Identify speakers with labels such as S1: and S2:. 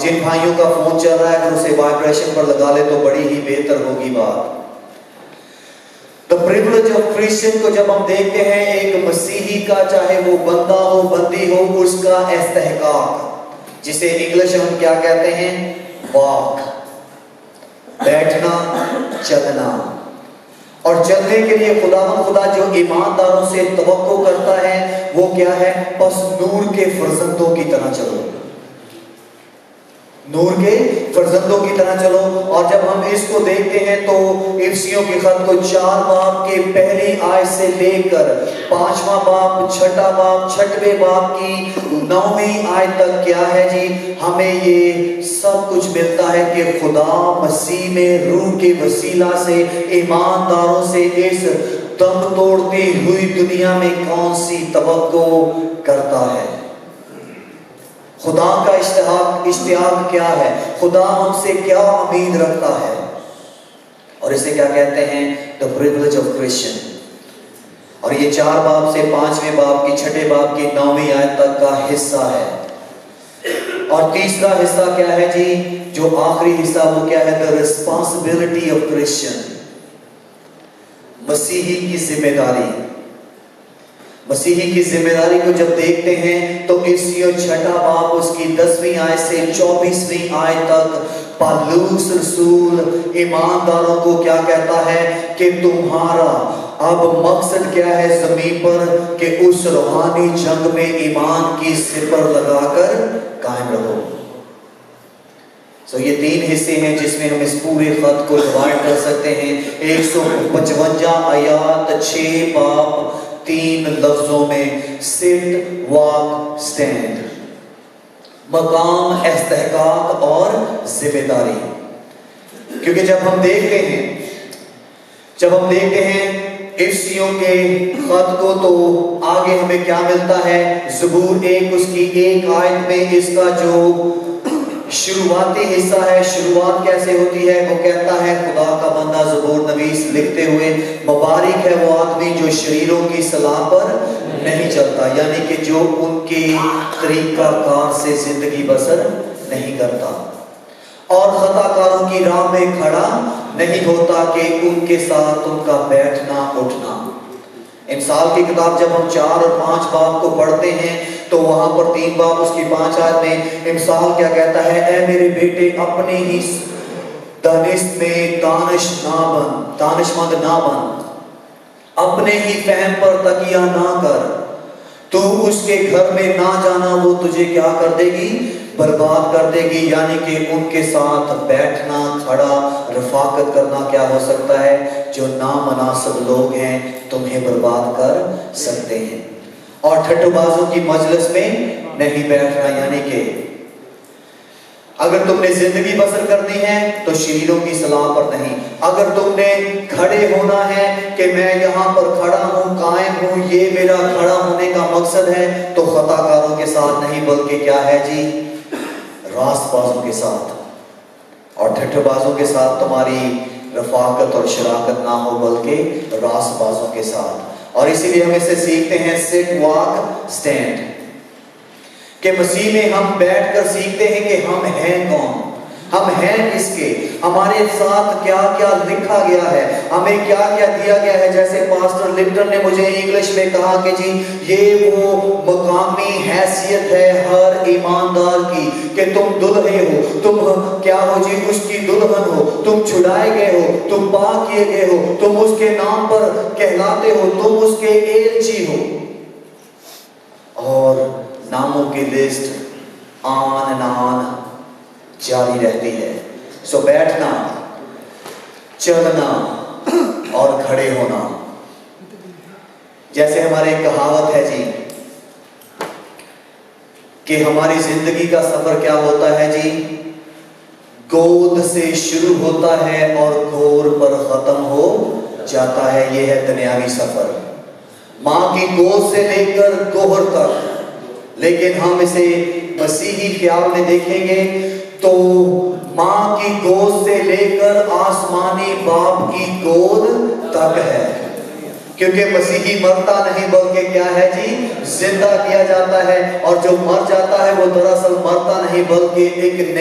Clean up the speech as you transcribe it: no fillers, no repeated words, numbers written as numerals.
S1: जिन भाइयों का फोन चल रहा है अगर उसे वाइब्रेशन पर लगा ले तो बड़ी ही बेहतर होगी बात। द प्रिविलेज ऑफ क्रिश्चियन को जब हम देखते हैं, एक मसीही का, चाहे वो बंदा हो बंदी हो, उसका इस्तेहकाक, जिसे इंग्लिश में हम क्या कहते हैं, वॉक, बैठना, चलना। और चलने के लिए खुदा जो ईमानदारों से तवक्को करता है वो क्या है, बस नूर के फर्जंदों की तरह चलो, नूर के फर्जंदों की तरह चलो। और जब हम इसको देखते हैं तो इफिसियों के खत को 4 बाब के पहली आयत से लेकर 5वां बाब, 6ठा बाब, 6वें बाब की 9वीं आयत तक क्या है जी, हमें ये सब कुछ मिलता है कि खुदा मसीह में रूह के वसीला से ईमानदारों से इस दम तोड़ती हुई दुनिया में कौन सी तवक्को करता है। खुदा का इश्तियाक क्या है, खुदा हमसे क्या उम्मीद रखता है, और इसे क्या कहते हैं, द प्रिविलेज ऑफ क्रिश्चियन। और ये 4 बाब से 5वें बाब की 6ठे बाब की 9वीं आयत तक का हिस्सा है। और तीसरा हिस्सा क्या है जी, जो आखिरी हिस्सा वो क्या है, द रिस्पॉन्सिबिलिटी ऑफ क्रिश्चियन, मसीही की जिम्मेदारी। मसीही की जिम्मेदारी को जब देखते हैं तो इफिसियों 6ठा बाब उसकी 10वीं आयत से 24वीं आयत तक पौलुस रसूल ईमानदारों को क्या कहता है कि तुम्हारा अब मकसद क्या है जमीन पर, कि उस रूहानी जंग में ईमान की सिपर लगाकर कायम रहो। ये 3 हिस्से हैं जिसमें हम इस पूरे खत को डिवाइड कर सकते हैं। 155 आयत 6 बाब 3 लफ्जों में, सिट, वॉक, स्टैंड, मकाम, इस्तेहकाक और जिम्मेदारी। क्योंकि जब हम देखते हैं इफिसियों के खत को तो आगे हमें क्या मिलता है, ज़बूर 1 उसकी 1 आयत में इसका जो शुरुआती हिस्सा है, शुरुआत कैसे होती है, वो कहता है खुदा का बंदा ज़बूर नवीस लिखते हुए, मुबारक है वो आदमी जो शरीरों की सलाह पर नहीं चलता, यानी कि जो उनके तरीकाकार से जिंदगी बसर नहीं करता, और खताकारों की राह में खड़ा नहीं होता कि उनके साथ उनका बैठना उठना। इंसाल की किताब जब हम 4 और 5 बाब को पढ़ते हैं तो वहां पर 3 बाब उसकी 5 आयत में इंसाल क्या कहता है, ऐ मेरे बेटे अपने ही दानिश में दानिशमंद ना बन, अपने ही फहम पर तकिया ना कर, तू उसके घर में ना जाना, वो तुझे क्या कर देगी, बर्बाद कर देगी। यानी कि उनके साथ बैठना, खड़ा, रफाकत करना क्या हो सकता है, जो नामनासिब लोग हैं तुम्हें बर्बाद कर सकते हैं। और ठट्ठूबाजों की मजलिस में नहीं बैठना, यानी कि अगर तुमने जिंदगी बसर करनी है तो शरीरों की सलाह पर नहीं, अगर तुमने खड़े होना है कि मैं यहाँ पर खड़ा हूँ, कायम हूँ, ये मेरा खड़ा होने का मकसद है, तो खताकारों के साथ नहीं बल्कि क्या है जी, रास्तबाजों के साथ। और ठट्ठबाजों के साथ तुम्हारी रफाकत और शराकत ना हो बल्कि रास्तबाजों के साथ। और इसीलिए हम इसे सीखते हैं सिट, वॉक, स्टैंड, कि मसीह में हम बैठकर सीखते हैं कि हम हैं कौन, हम हैं किसके, हमारे साथ क्या क्या लिखा गया है, हमें क्या क्या दिया गया है। जैसे पास्टर लिप्टन ने मुझे इंग्लिश में कहा कि जी ये वो मकामी हैसियत है हर ईमानदार की, कि तुम दुल्हे हो, तुम क्या हो जी, उसकी दुल्हन हो, तुम छुड़ाए गए हो, तुम पाक किए गए हो, तुम उसके नाम पर कहलाते हो, तुम उसके एलची हो। और नामों की लिस्ट आन जारी रहती है। सो बैठना, चलना और खड़े होना। जैसे हमारे कहावत है जी कि हमारी जिंदगी का सफर क्या होता है जी, गोद से शुरू होता है और गोर पर खत्म हो जाता है। यह है दुनियावी सफर, मां की गोद से लेकर गोहर तक। लेकिन हम इसे मसीही ख्याल में देखेंगे तो मां की गोद से लेकर आसमानी बाप की गोद तक है, क्योंकि मसीही मरता नहीं बल्कि क्या है जी, जिंदा किया जाता है। और जो मर जाता है वो दरअसल मरता नहीं बल्कि एक